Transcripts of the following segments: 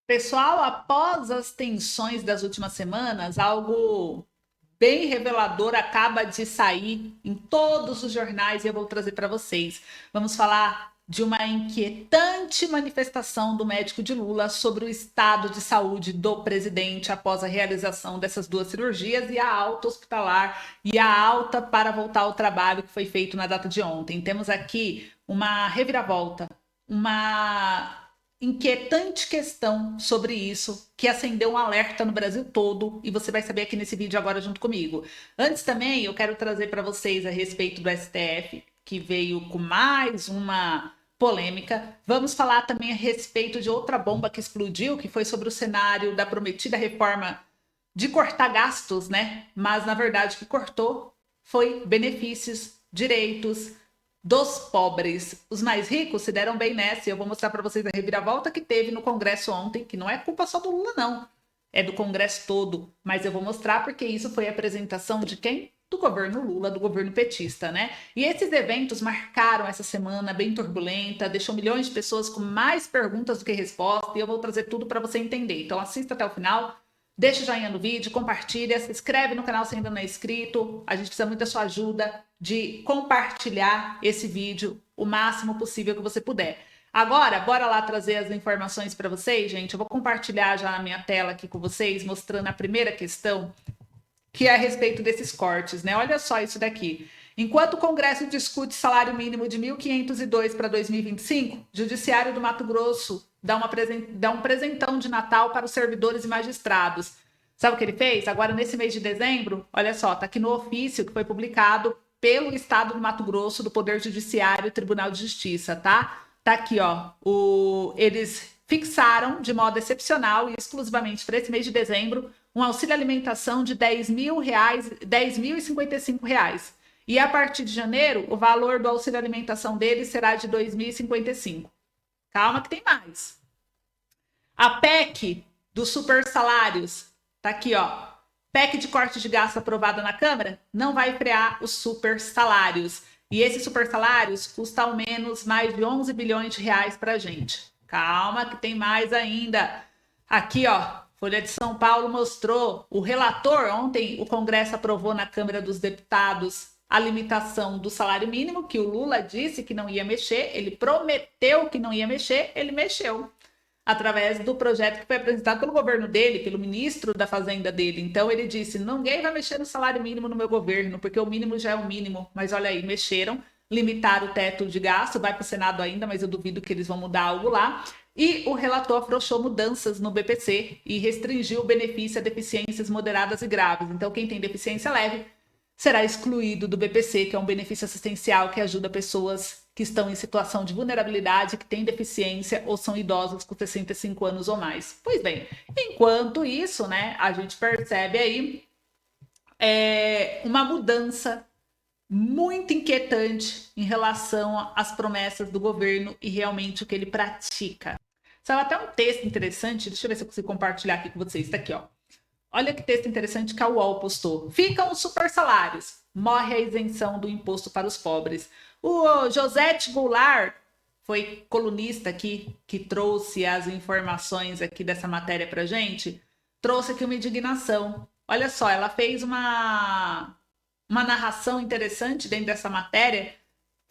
Pessoal, após as tensões das últimas semanas, algo bem revelador acaba de sair em todos os jornais e eu vou trazer para vocês. Vamos falar de uma inquietante manifestação do médico de Lula sobre o estado de saúde do presidente após a realização dessas duas cirurgias e a alta hospitalar e a alta para voltar ao trabalho que foi feito na data de ontem. Temos aqui uma reviravolta, uma inquietante questão sobre isso que acendeu um alerta no Brasil todo e você vai saber aqui nesse vídeo agora junto comigo. Antes também eu quero trazer para vocês a respeito do STF, que veio com mais uma polêmica. Vamos falar também a respeito de outra bomba que explodiu, que foi sobre o cenário da prometida reforma de cortar gastos, né? Mas na verdade o que cortou foi benefícios, direitos dos pobres. Os mais ricos se deram bem nessa e eu vou mostrar para vocês a reviravolta que teve no Congresso ontem, que não é culpa só do Lula, não. É do Congresso todo. Mas eu vou mostrar porque isso foi a apresentação de quem? Do governo Lula, do governo petista, né? E esses eventos marcaram essa semana bem turbulenta, deixou milhões de pessoas com mais perguntas do que respostas e eu vou trazer tudo para você entender. Então assista até o final. Deixa o joinha no vídeo, compartilha, se inscreve no canal se ainda não é inscrito. A gente precisa muito da sua ajuda de compartilhar esse vídeo o máximo possível que você puder. Agora, bora lá trazer as informações para vocês, gente. Eu vou compartilhar já na minha tela aqui com vocês, mostrando a primeira questão, que é a respeito desses cortes, né? Olha só isso daqui. Enquanto o Congresso discute salário mínimo de 1.502 para 2025, o Judiciário do Mato Grosso dá um presentão de Natal para os servidores e magistrados. Sabe o que ele fez? Agora, nesse mês de dezembro, olha só, tá aqui no ofício que foi publicado pelo Estado do Mato Grosso, do Poder Judiciário e Tribunal de Justiça, tá? Tá aqui, ó. Eles fixaram de modo excepcional e exclusivamente para esse mês de dezembro um auxílio alimentação de R$ 10.055. E a partir de janeiro, o valor do auxílio alimentação deles será de R$ 2.055. Calma que tem mais. A PEC dos super salários, tá aqui, ó. PEC de corte de gasto aprovada na Câmara não vai frear os super salários. E esses super salários custam ao menos mais de 11 bilhões de reais para a gente. Calma que tem mais ainda. Aqui, ó, Folha de São Paulo mostrou, o relator, ontem o Congresso aprovou na Câmara dos Deputados a limitação do salário mínimo, que o Lula disse que não ia mexer, ele prometeu que não ia mexer, ele mexeu, através do projeto que foi apresentado pelo governo dele, pelo ministro da Fazenda dele. Então ele disse, ninguém vai mexer no salário mínimo no meu governo, porque o mínimo já é o mínimo. Mas olha aí, mexeram, limitaram o teto de gasto, vai para o Senado ainda, mas eu duvido que eles vão mudar algo lá. E o relator afrouxou mudanças no BPC e restringiu o benefício a deficiências moderadas e graves. Então quem tem deficiência leve será excluído do BPC, que é um benefício assistencial que ajuda pessoas que estão em situação de vulnerabilidade, que têm deficiência ou são idosos com 65 anos ou mais. Pois bem, enquanto isso, né, a gente percebe aí uma mudança muito inquietante em relação às promessas do governo e realmente o que ele pratica. Saiu até um texto interessante, deixa eu ver se eu consigo compartilhar aqui com vocês, tá aqui, ó. Olha que texto interessante que a UOL postou. Ficam os super salários. Morre a isenção do imposto para os pobres. O Josete Goulart foi colunista aqui, que trouxe as informações aqui dessa matéria pra gente. Trouxe aqui uma indignação. Olha só, ela fez uma narração interessante dentro dessa matéria,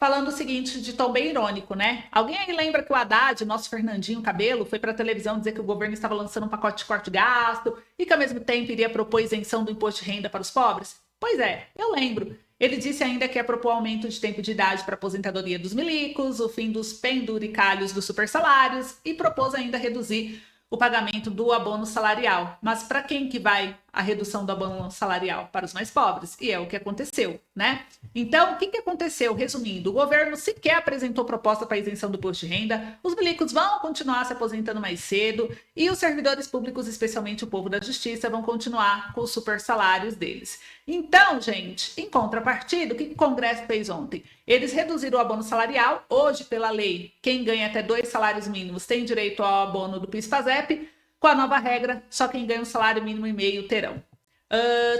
falando o seguinte, de tom bem irônico, né? Alguém aí lembra que o Haddad, nosso Fernandinho Cabelo, foi para a televisão dizer que o governo estava lançando um pacote de corte de gasto e que ao mesmo tempo iria propor isenção do imposto de renda para os pobres? Pois é, eu lembro. Ele disse ainda que ia propor aumento de tempo de idade para aposentadoria dos milicos, o fim dos penduricalhos dos supersalários e propôs ainda reduzir o pagamento do abono salarial. Mas para quem que vai a redução do abono salarial? Para os mais pobres. E é o que aconteceu, né? Então, o que aconteceu? Resumindo, o governo sequer apresentou proposta para isenção do imposto de renda, os milicos vão continuar se aposentando mais cedo e os servidores públicos, especialmente o povo da justiça, vão continuar com os super salários deles. Então, gente, em contrapartida, o que o Congresso fez ontem? Eles reduziram o abono salarial. Hoje, pela lei, quem ganha até 2 salários mínimos tem direito ao abono do PIS/PASEP. Com a nova regra, só quem ganha um salário mínimo e meio terão.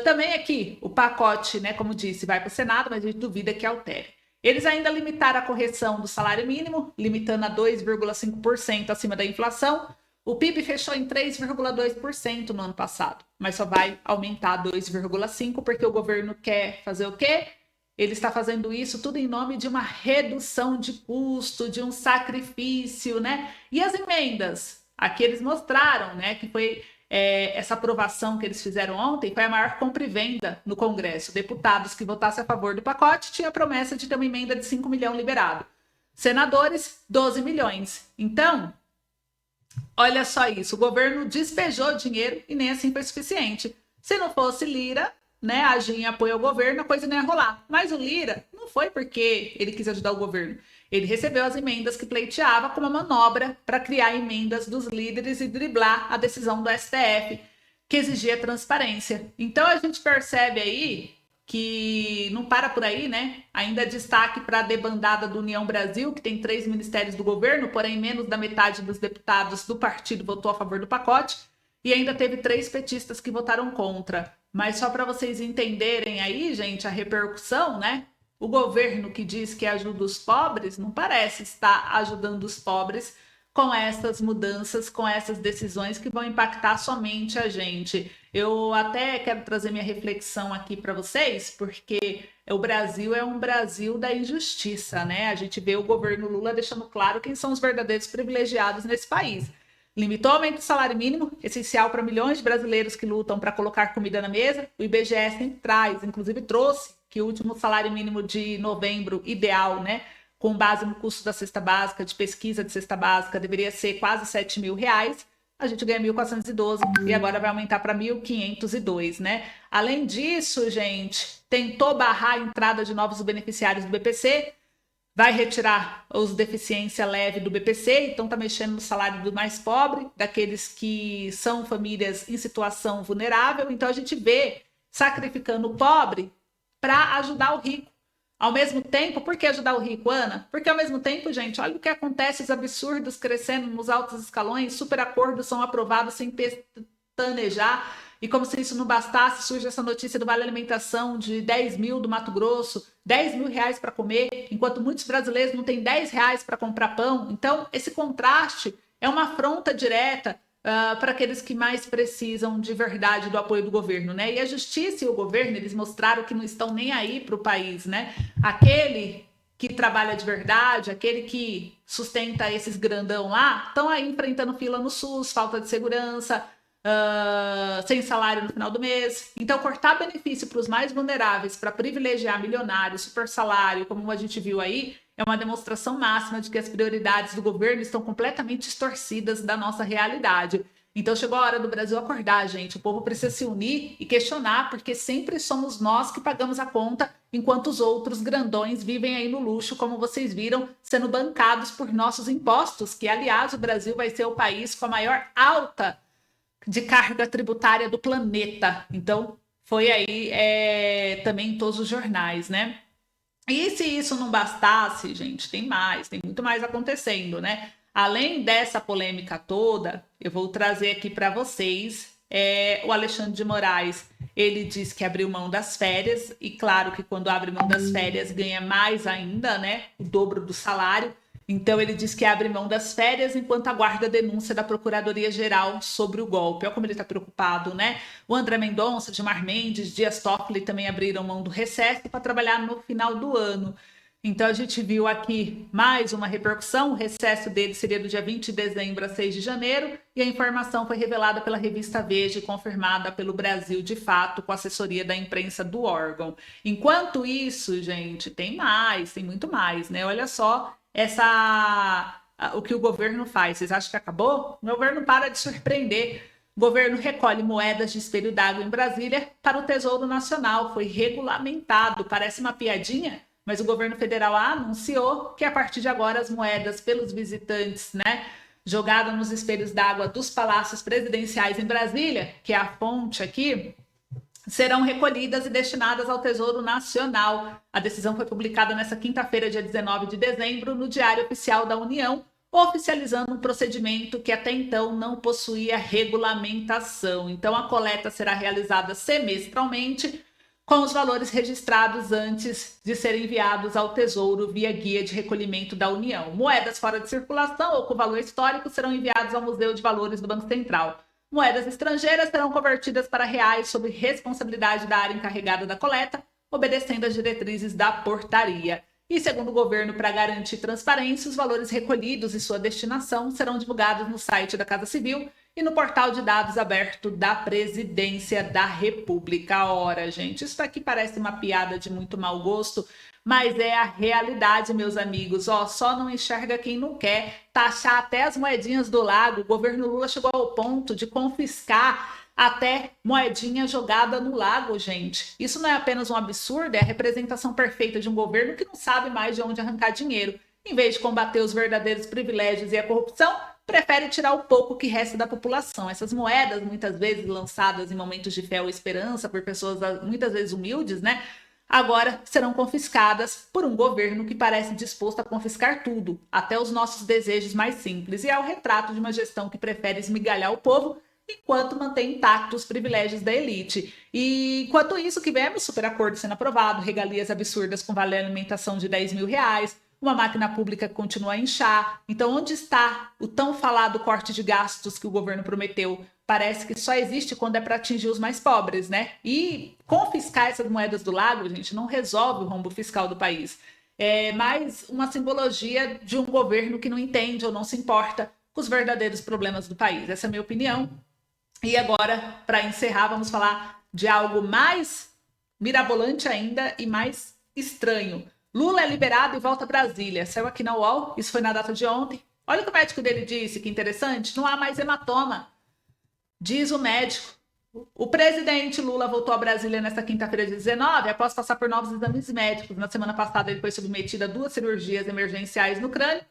Também aqui, o pacote, né, como disse, vai para o Senado, mas a gente duvida que altere. Eles ainda limitaram a correção do salário mínimo, limitando a 2,5% acima da inflação. O PIB fechou em 3,2% no ano passado, mas só vai aumentar 2,5% porque o governo quer fazer o quê? Ele está fazendo isso tudo em nome de uma redução de custo, de um sacrifício, né? E as emendas? Aqui eles mostraram, né, que foi essa aprovação que eles fizeram ontem foi a maior compra e venda no Congresso. Deputados que votassem a favor do pacote tinham a promessa de ter uma emenda de 5 milhões liberado. Senadores, 12 milhões. Então, olha só isso, o governo despejou dinheiro e nem assim foi suficiente. Se não fosse Lira, né, agir em apoio ao governo, a coisa não ia rolar. Mas o Lira não foi porque ele quis ajudar o governo. Ele recebeu as emendas que pleiteava como uma manobra para criar emendas dos líderes e driblar a decisão do STF, que exigia transparência. Então a gente percebe aí que não para por aí, né? Ainda destaque para a debandada do União Brasil, que tem 3 ministérios do governo, porém menos da metade dos deputados do partido votou a favor do pacote, e ainda teve 3 petistas que votaram contra. Mas só para vocês entenderem aí, gente, a repercussão, né? O governo que diz que ajuda os pobres não parece estar ajudando os pobres com essas mudanças, com essas decisões que vão impactar somente a gente. Eu até quero trazer minha reflexão aqui para vocês, porque o Brasil é um Brasil da injustiça, né? A gente vê o governo Lula deixando claro quem são os verdadeiros privilegiados nesse país. Limitou o aumento do salário mínimo, essencial para milhões de brasileiros que lutam para colocar comida na mesa. O IBGE sempre traz, inclusive trouxe, que o último salário mínimo de novembro, ideal, né, com base no custo da cesta básica, de pesquisa de cesta básica, deveria ser quase R$ 7.000. A gente ganha 1.412 e agora vai aumentar para 1.502, né? Além disso, gente, tentou barrar a entrada de novos beneficiários do BPC, vai retirar os deficiência leve do BPC, então está mexendo no salário do mais pobre, daqueles que são famílias em situação vulnerável. Então a gente vê sacrificando o pobre para ajudar o rico. Ao mesmo tempo, por que ajudar o rico, Ana? Porque ao mesmo tempo, gente, olha o que acontece, os absurdos crescendo nos altos escalões, super acordos são aprovados sem pestanejar, e como se isso não bastasse, surge essa notícia do Vale Alimentação de 10 mil do Mato Grosso, 10 mil reais para comer, enquanto muitos brasileiros não têm 10 reais para comprar pão. Então, esse contraste é uma afronta direta para aqueles que mais precisam de verdade do apoio do governo, né? E a justiça e o governo, eles mostraram que não estão nem aí para o país, né? Aquele que trabalha de verdade, aquele que sustenta esses grandão lá, estão aí enfrentando fila no SUS, falta de segurança, sem salário no final do mês. Então, cortar benefício para os mais vulneráveis, para privilegiar milionários, super salário, como a gente viu aí, é uma demonstração máxima de que as prioridades do governo estão completamente distorcidas da nossa realidade. Então chegou a hora do Brasil acordar, gente. O povo precisa se unir e questionar, porque sempre somos nós que pagamos a conta, enquanto os outros grandões vivem aí no luxo, como vocês viram, sendo bancados por nossos impostos, que, aliás, o Brasil vai ser o país com a maior alta de carga tributária do planeta. Então, foi aí também em todos os jornais, né? E se isso não bastasse, gente, tem mais, tem muito mais acontecendo, né? Além dessa polêmica toda, eu vou trazer aqui para vocês o Alexandre de Moraes. Ele diz que abriu mão das férias, e claro que quando abre mão das férias ganha mais ainda, né? O dobro do salário. Então ele diz que abre mão das férias enquanto aguarda a denúncia da Procuradoria-Geral sobre o golpe. Olha como ele está preocupado, né? O André Mendonça, Gilmar Mendes, Dias Toffoli também abriram mão do recesso para trabalhar no final do ano. Então a gente viu aqui mais uma repercussão. O recesso dele seria do dia 20 de dezembro a 6 de janeiro, e a informação foi revelada pela revista Veja e confirmada pelo Brasil de Fato, com assessoria da imprensa do órgão. Enquanto isso, gente, tem mais, tem muito mais, né? Olha só o que o governo faz. Vocês acham que acabou? O governo para de surpreender. O governo recolhe moedas de espelho d'água em Brasília para o Tesouro Nacional. Foi regulamentado. Parece uma piadinha, mas o governo federal anunciou que a partir de agora as moedas pelos visitantes, né, jogadas nos espelhos d'água dos palácios presidenciais em Brasília, que é a fonte aqui, serão recolhidas e destinadas ao Tesouro Nacional. A decisão foi publicada nesta quinta-feira, dia 19 de dezembro, no Diário Oficial da União, oficializando um procedimento que até então não possuía regulamentação. Então, a coleta será realizada semestralmente, com os valores registrados antes de serem enviados ao Tesouro via guia de recolhimento da União. Moedas fora de circulação ou com valor histórico serão enviados ao Museu de Valores do Banco Central. Moedas estrangeiras serão convertidas para reais sob responsabilidade da área encarregada da coleta, obedecendo às diretrizes da portaria. E, segundo o governo, para garantir transparência, os valores recolhidos e sua destinação serão divulgados no site da Casa Civil e no portal de dados aberto da Presidência da República. Ora, gente, isso aqui parece uma piada de muito mau gosto, mas é a realidade, meus amigos. Ó, só não enxerga quem não quer. Taxar até as moedinhas do lago. O governo Lula chegou ao ponto de confiscar até moedinha jogada no lago, gente. Isso não é apenas um absurdo, é a representação perfeita de um governo que não sabe mais de onde arrancar dinheiro. Em vez de combater os verdadeiros privilégios e a corrupção, prefere tirar o pouco que resta da população. Essas moedas, muitas vezes lançadas em momentos de fé ou esperança por pessoas muitas vezes humildes, né? Agora serão confiscadas por um governo que parece disposto a confiscar tudo, até os nossos desejos mais simples. E é o retrato de uma gestão que prefere esmigalhar o povo enquanto mantém intactos os privilégios da elite. E enquanto isso, que vemos superacordo sendo aprovado, regalias absurdas com vale alimentação de R$10 mil, uma máquina pública que continua a inchar. Então, onde está o tão falado corte de gastos que o governo prometeu? Parece que só existe quando é para atingir os mais pobres, né? E confiscar essas moedas do lago, gente, não resolve o rombo fiscal do país. É mais uma simbologia de um governo que não entende ou não se importa com os verdadeiros problemas do país. Essa é a minha opinião. E agora, para encerrar, vamos falar de algo mais mirabolante ainda e mais estranho. Lula é liberado e volta a Brasília. Saiu aqui na UOL, isso foi na data de ontem. Olha o que o médico dele disse, que interessante. Não há mais hematoma, diz o médico. O presidente Lula voltou a Brasília nesta quinta-feira de 19, após passar por novos exames médicos. Na semana passada, ele foi submetido a 2 cirurgias emergenciais no crânio.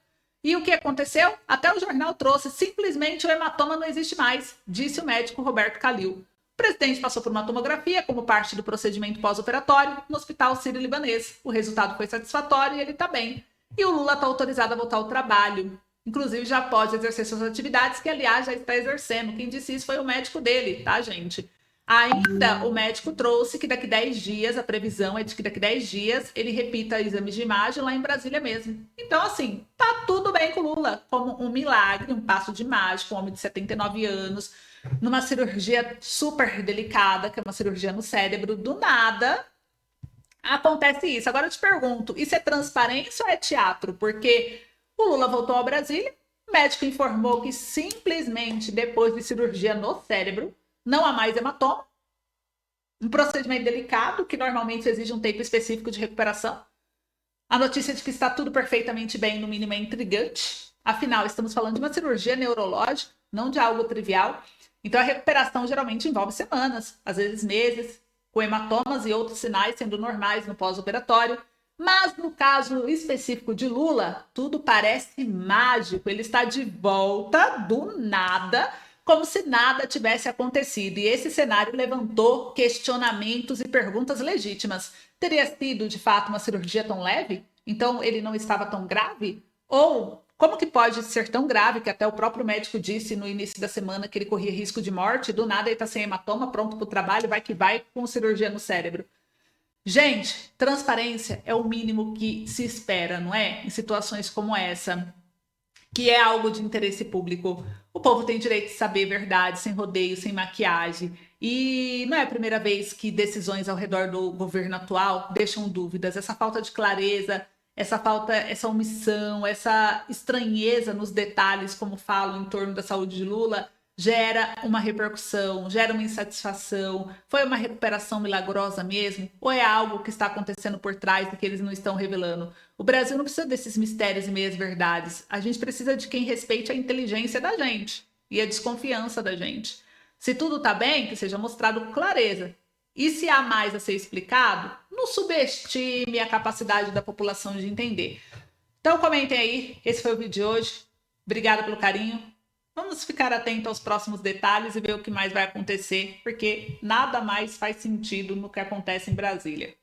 E o que aconteceu? Até o jornal trouxe, simplesmente o hematoma não existe mais, disse o médico Roberto Calil. O presidente passou por uma tomografia como parte do procedimento pós-operatório no Hospital Sírio-Libanês. O resultado foi satisfatório e ele está bem. E o Lula está autorizado a voltar ao trabalho. Inclusive já pode exercer suas atividades, que aliás já está exercendo. Quem disse isso foi o médico dele, tá, gente? Ainda o médico trouxe que daqui 10 dias, a previsão é de que daqui 10 dias ele repita exames de imagem lá em Brasília mesmo. Então, assim, tá tudo bem com o Lula, como um milagre, um passo de mágica, um homem de 79 anos, numa cirurgia super delicada, que é uma cirurgia no cérebro, do nada acontece isso. Agora eu te pergunto, isso é transparência ou é teatro? Porque o Lula voltou ao Brasília, o médico informou que simplesmente depois de cirurgia no cérebro, não há mais hematoma, um procedimento delicado que normalmente exige um tempo específico de recuperação. A notícia de que está tudo perfeitamente bem, no mínimo, é intrigante. Afinal, estamos falando de uma cirurgia neurológica, não de algo trivial. Então, a recuperação geralmente envolve semanas, às vezes meses, com hematomas e outros sinais sendo normais no pós-operatório. Mas no caso específico de Lula, tudo parece mágico. Ele está de volta do nada, como se nada tivesse acontecido. E esse cenário levantou questionamentos e perguntas legítimas. Teria sido, de fato, uma cirurgia tão leve? Então ele não estava tão grave? Ou como que pode ser tão grave que até o próprio médico disse no início da semana que ele corria risco de morte? Do nada ele está sem hematoma, pronto para o trabalho, vai que vai, com cirurgia no cérebro. Gente, transparência é o mínimo que se espera, não é? Em situações como essa, que é algo de interesse público. O povo tem direito de saber verdade, sem rodeio, sem maquiagem. E não é a primeira vez que decisões ao redor do governo atual deixam dúvidas. Essa falta de clareza, essa omissão, essa estranheza nos detalhes, como falam, em torno da saúde de Lula, gera uma repercussão, gera uma insatisfação. Foi uma recuperação milagrosa mesmo? Ou é algo que está acontecendo por trás e que eles não estão revelando? O Brasil não precisa desses mistérios e meias-verdades. A gente precisa de quem respeite a inteligência da gente e a desconfiança da gente. Se tudo está bem, que seja mostrado com clareza. E se há mais a ser explicado, não subestime a capacidade da população de entender. Então comentem aí, esse foi o vídeo de hoje. Obrigada pelo carinho. Vamos ficar atentos aos próximos detalhes e ver o que mais vai acontecer, porque nada mais faz sentido no que acontece em Brasília.